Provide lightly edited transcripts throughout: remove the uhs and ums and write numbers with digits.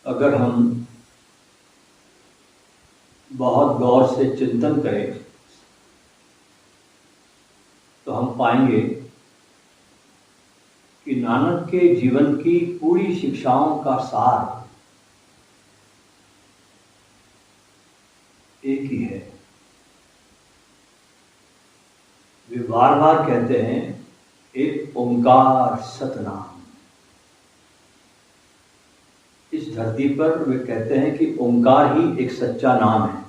अगर हम बहुत गौर से चिंतन करें तो हम पाएंगे कि नानक के जीवन की पूरी शिक्षाओं का सार एक ही है। वे बार बार कहते हैं एक ओंकार सतनाम। इस धरती पर वे कहते हैं कि ओंकार ही एक सच्चा नाम है,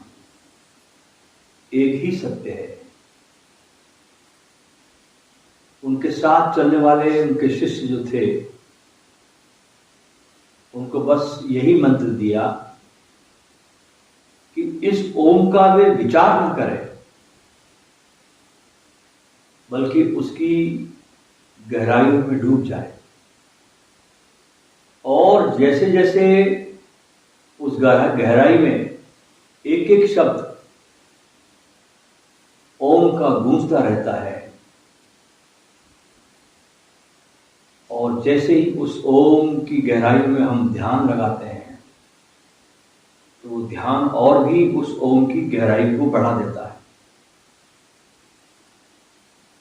एक ही सत्य है। उनके साथ चलने वाले उनके शिष्य जो थे उनको बस यही मंत्र दिया कि इस ओम का वे विचार न करें, बल्कि उसकी गहराइयों में डूब जाए और जैसे जैसे उस गहराई में एक एक शब्द ओम का गूंजता रहता है और जैसे ही उस ओम की गहराई में हम ध्यान लगाते हैं तो वो ध्यान और भी उस ओम की गहराई को बढ़ा देता है।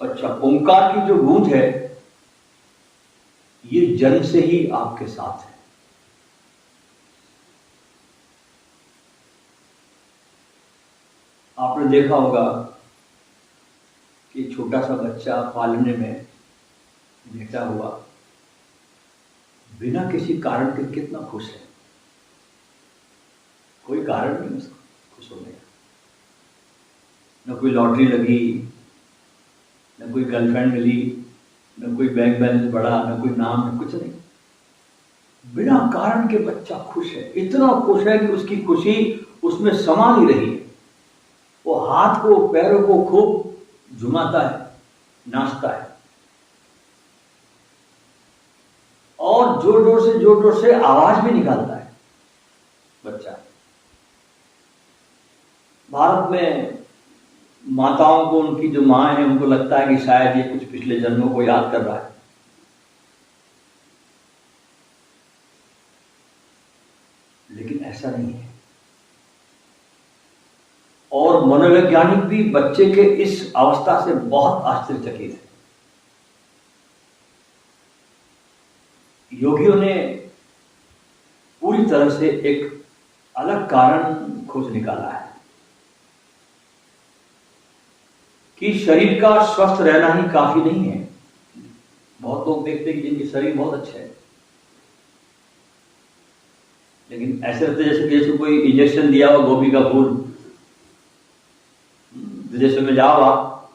अच्छा, ओंकार की जो गूंज है ये जन्म से ही आपके साथ है। आपने देखा होगा कि छोटा सा बच्चा पालने में लेटा हुआ बिना किसी कारण के कितना खुश है। कोई कारण नहीं उसको खुश होने का, न कोई लॉटरी लगी, न कोई गर्लफ्रेंड मिली, न कोई बैंक बैलेंस बढ़ा, न कोई नाम, न कुछ नहीं। बिना कारण के बच्चा खुश है, इतना खुश है कि उसकी खुशी उसमें समा नहीं रही है। वो हाथ को पैरों को खूब झुमाता है, नाचता है और जोर जोर से आवाज भी निकालता है बच्चा। भारत में माताओं को, उनकी जो माँ है, उनको लगता है कि शायद ये कुछ पिछले जन्मों को याद कर रहा है, लेकिन ऐसा नहीं है। और मनोवैज्ञानिक भी बच्चे के इस अवस्था से बहुत आश्चर्यचकित है। योगियों ने पूरी तरह से एक अलग कारण खोज निकाला है कि शरीर का स्वस्थ रहना ही काफी नहीं है। बहुत लोग देखते हैं कि जिनके शरीर बहुत अच्छे हैं, लेकिन ऐसे लगता है जैसे कोई इंजेक्शन दिया हुआ गोभी का फूल। विदेशों में जाओ आप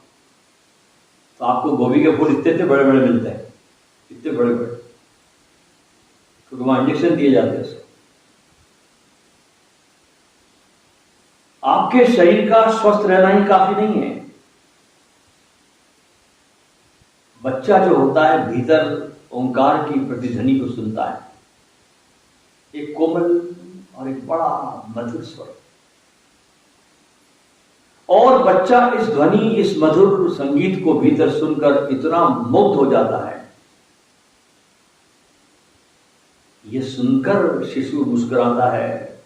तो आपको गोभी के फूल इतने बड़े बड़े मिलते हैं, इतने बड़े बड़े, क्योंकि वहां इंजेक्शन दिए जाते हैं। आपके शरीर का स्वस्थ रहना ही काफी नहीं है। बच्चा जो होता है भीतर ओंकार की प्रतिध्वनि को सुनता है, एक कोमल और एक बड़ा मधुर स्वर, और बच्चा इस ध्वनि, इस मधुर संगीत को भीतर सुनकर इतना मुग्ध हो जाता है। ये सुनकर शिशु मुस्कुराता है,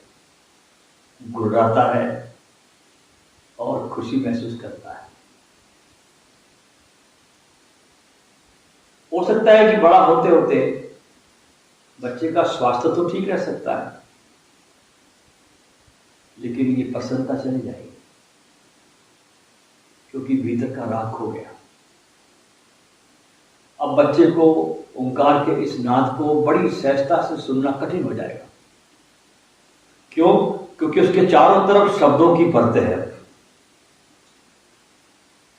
गुर्राता है और खुशी महसूस करता है। हो सकता है कि बड़ा होते होते बच्चे का स्वास्थ्य तो ठीक रह सकता है, लेकिन ये प्रसन्नता चली जाएगी, क्योंकि भीतर का राग खो गया। अब बच्चे को ओंकार के इस नाद को बड़ी सहजता से सुनना कठिन हो जाएगा। क्यों? क्योंकि उसके चारों तरफ शब्दों की परतें हैं,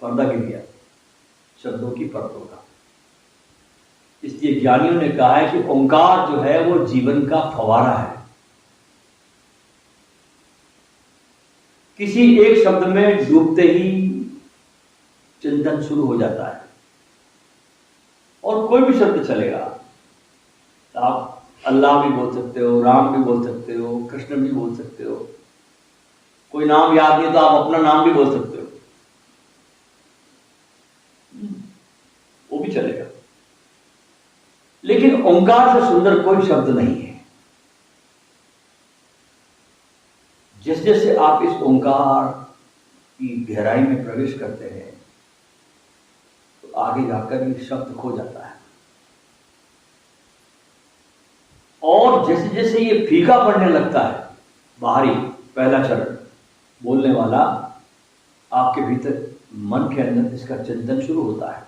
पर्दा गिर गया शब्दों की परतों का। इसलिए ज्ञानियों ने कहा है कि ओंकार जो है वो जीवन का फवारा है। किसी एक शब्द में डूबते ही चिंतन शुरू हो जाता है और कोई भी शब्द चलेगा। आप अल्लाह भी बोल सकते हो, राम भी बोल सकते हो, कृष्ण भी बोल सकते हो। कोई नाम याद नहीं तो आप अपना नाम भी बोल सकते हो, वो भी चलेगा। लेकिन ओंकार से सुंदर कोई शब्द नहीं है। जैसे आप इस ओंकार की गहराई में प्रवेश करते हैं तो आगे जाकर ये शब्द खो जाता है, और जैसे जैसे ये फीका पड़ने लगता है, बाहरी पहला चरण बोलने वाला, आपके भीतर मन के अंदर इसका चिंतन शुरू होता है।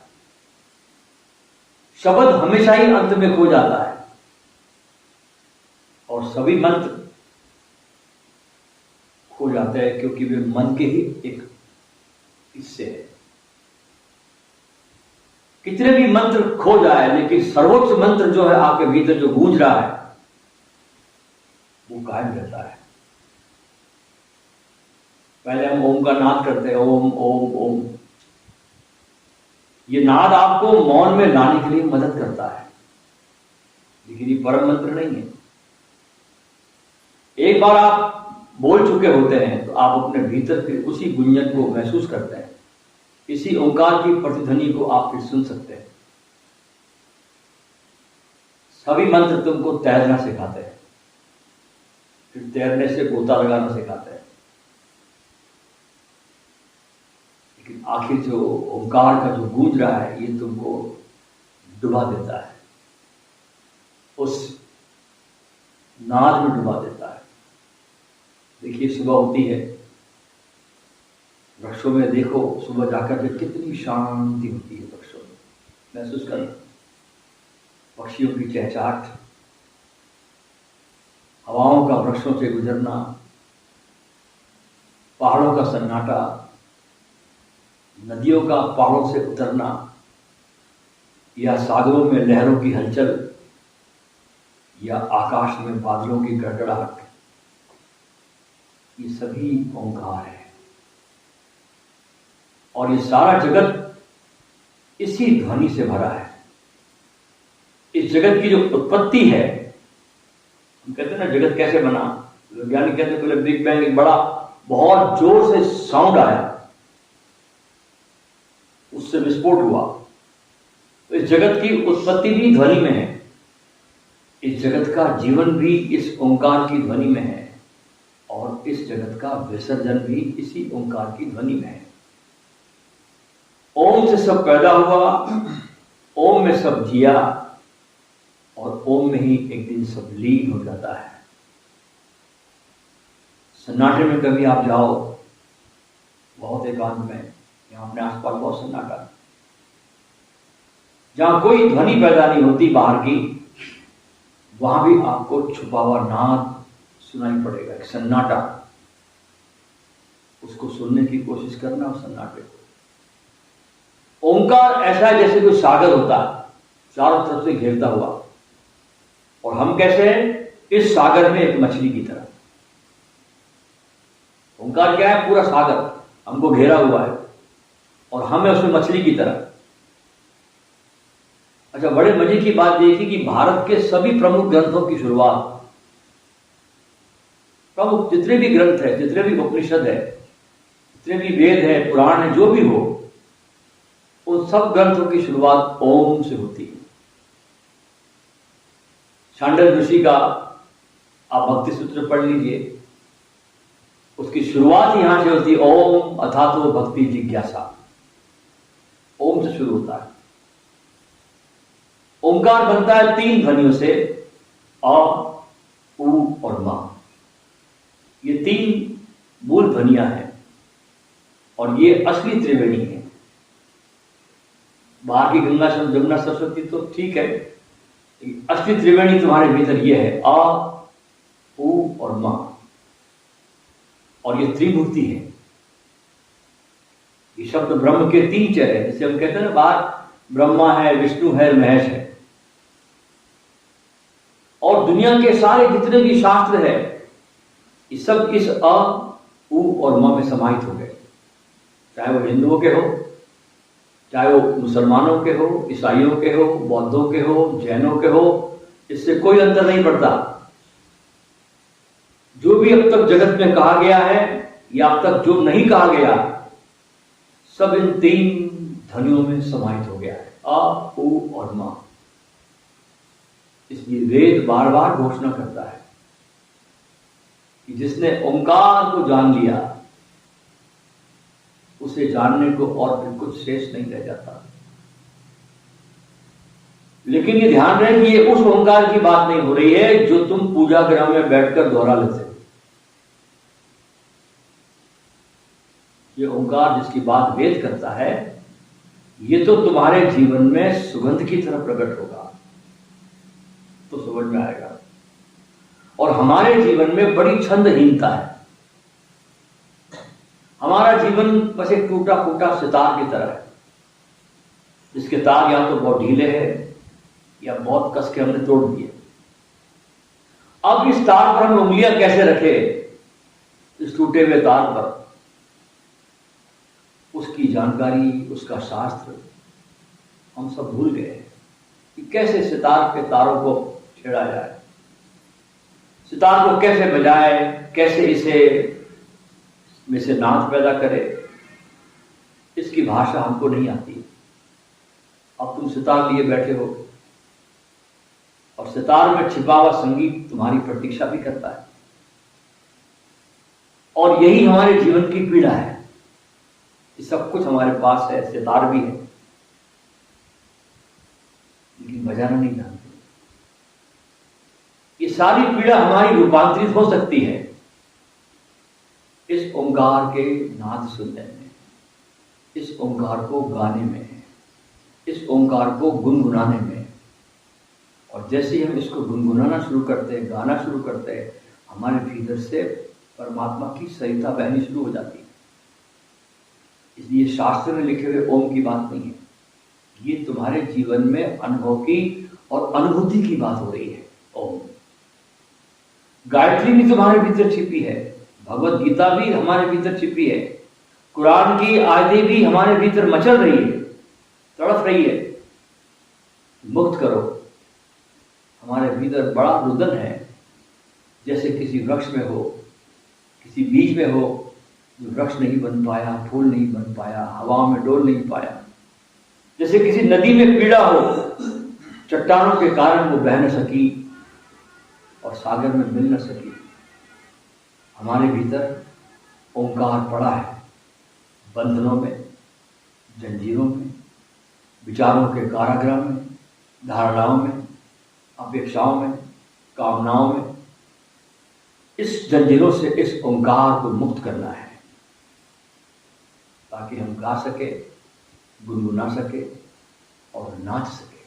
शब्द हमेशा ही अंत में खो जाता है और सभी मंत्र खो जाते हैं क्योंकि वे मन के ही एक हिस्से है। कितने भी मंत्र खो जाए लेकिन सर्वोच्च मंत्र जो है आपके भीतर जो गूंज रहा है वो कायम रहता है। पहले हम ओम का नाद करते हैं, ओम ओम ओम। ये नाद आपको मौन में लाने के लिए मदद करता है, लेकिन ये परम मंत्र नहीं है। एक बार आप बोल चुके होते हैं तो आप अपने भीतर के उसी गुंजन को महसूस करते हैं, इसी ओंकार की प्रतिध्वनि को आप फिर सुन सकते हैं। सभी मंत्र तुमको तैरना सिखाते हैं, फिर तैरने से गोता लगाना सिखाते हैं, लेकिन आखिर जो ओंकार का जो गूंज रहा है ये तुमको डुबा देता है, उस नाद में डुबा देता है। देखिए सुबह होती है, वृक्षों में देखो, सुबह जाकर के कितनी शांति होती है वृक्षों में, महसूस करो पक्षियों की चहचहाट, हवाओं का वृक्षों से गुजरना, पहाड़ों का सन्नाटा, नदियों का पहाड़ों से उतरना, या सागरों में लहरों की हलचल, या आकाश में बादलों की गड़गड़ाहट, ये सभी ओंकार है। और ये सारा जगत इसी ध्वनि से भरा है। इस जगत की जो उत्पत्ति है, हम कहते हैं ना जगत कैसे बना, वैज्ञानिक कहते हैं पहले बिग बैंग एक बड़ा बहुत जोर से साउंड आया, उससे विस्फोट हुआ। तो इस जगत की उत्पत्ति भी ध्वनि में है, इस जगत का जीवन भी इस ओंकार की ध्वनि में है, और इस जगत का विसर्जन भी इसी ओंकार की ध्वनि में है। ओम से सब पैदा हुआ, ओम में सब जिया, और ओम में ही एक दिन सब लीन हो जाता है। सन्नाटे में कभी आप जाओ, बहुत एकांत में, यहाँ अपने आसपास बहुत सन्नाटा, जहां कोई ध्वनि पैदा नहीं होती बाहर की, वहां भी आपको छुपा हुआ नाद सुनाई पड़ेगा, एक सन्नाटा। उसको सुनने की कोशिश करना उस सन्नाटे को। ओंकार ऐसा है जैसे कोई सागर होता है, चारों तरफ से घेरता हुआ, और हम कैसे हैं इस सागर में एक मछली की तरह। ओंकार क्या है? पूरा सागर हमको घेरा हुआ है और हम है उसमें मछली की तरह। अच्छा, बड़े मजे की बात देखी कि भारत के सभी प्रमुख ग्रंथों की शुरुआत, प्रमुख जितने भी ग्रंथ है, जितने भी उपनिषद है, जितने भी वेद है, पुराण है, जो भी हो, उन सब ग्रंथों की शुरुआत ओम से होती है। शांडिल्य ऋषि का आप भक्ति सूत्र पढ़ लीजिए, उसकी शुरुआत यहां से होती है, ओम अथातो भक्ति जिज्ञासा, ओम से शुरू होता है। ओंकार बनता है तीन ध्वनियों से, अ, उ और मा। ये तीन मूल ध्वनियां हैं और ये असली त्रिवेणी है। बाहर की गंगा जमुना सरस्वती तो ठीक है, असली त्रिवेणी तुम्हारे भीतर ये है, अ, उ और मा, और ये त्रिमूर्ति है। ये शब्द ब्रह्म के तीन चेहरे, जैसे हम कहते हैं ना, बाहर ब्रह्मा है, विष्णु है, महेश है, और दुनिया के सारे जितने भी शास्त्र है ये सब इस अ, उ और म में समाहित हो गए। चाहे वो हिंदुओं के हो, चाहे वो मुसलमानों के हो, ईसाइयों के हो, बौद्धों के हो, जैनों के हो, इससे कोई अंतर नहीं पड़ता। जो भी अब तक जगत में कहा गया है या अब तक जो नहीं कहा गया, सब इन तीन ध्वनियों में समाहित हो गया है, अ, उ और म। इसलिए वेद बार बार घोषणा करता है कि जिसने ओंकार को जान लिया उसे जानने को और भी कुछ शेष नहीं रह जाता। लेकिन ये ध्यान रहे कि ये उस ओंकार की बात नहीं हो रही है जो तुम पूजा गृह में बैठकर दोहरा लेते हो। ये ओंकार जिसकी बात वेद करता है, ये तो तुम्हारे जीवन में सुगंध की तरह प्रकट होगा तो समझ में आएगा। और हमारे जीवन में बड़ी छंदहीनता है। हमारा जीवन बस एक टूटा फूटा सितार की तरह है, जिसके तार या तो बहुत ढीले हैं या बहुत कस के हमने तोड़ दिए। अब इस तार पर हम उंगलियां कैसे रखे, इस टूटे हुए तार पर, उसकी जानकारी, उसका शास्त्र हम सब भूल गए कि कैसे सितार के तारों को छेड़ा जाए, सितार को कैसे बजाए, कैसे इसे में से नाद पैदा करे। इसकी भाषा हमको नहीं आती। अब तुम सितार लिए बैठे हो और सितार में छिपा हुआ संगीत तुम्हारी प्रतीक्षा भी करता है। और यही हमारे जीवन की पीड़ा है कि सब कुछ हमारे पास है, सितार भी है, लेकिन बजाना नहीं जानते। ये सारी पीड़ा हमारी रूपांतरित हो सकती है इस ओंकार के नाद सुनने में, इस ओंकार को गाने में, इस ओंकार को गुनगुनाने में। और जैसे ही हम इसको गुनगुनाना शुरू करते हैं, गाना शुरू करते हैं, हमारे भीतर से परमात्मा की सरिता बहनी शुरू हो जाती है। इसलिए शास्त्र में लिखे हुए ओम की बात नहीं है, ये तुम्हारे जीवन में अनुभव की और अनुभूति की बात हो रही है। ओम गायत्री भी तुम्हारे भीतर छिपी है, भगवत गीता भी हमारे भीतर छिपी है, कुरान की आयतें भी हमारे भीतर मचल रही है, तड़फ रही है। मुक्त करो। हमारे भीतर बड़ा रुदन है, जैसे किसी वृक्ष में हो, किसी बीज में हो जो वृक्ष नहीं बन पाया, फूल नहीं बन पाया, हवा में डोल नहीं पाया। जैसे किसी नदी में पीड़ा हो, चट्टानों के कारण वो बह न सकी और सागर में मिल न सकी। हमारे भीतर ओंकार पड़ा है, बंधनों में, जंजीरों में, विचारों के कारागृह में, धारणाओं में, अपेक्षाओं में, कामनाओं में। इस जंजीरों से इस ओंकार को मुक्त करना है ताकि हम गा सके, गुनगुना सके और नाच सके।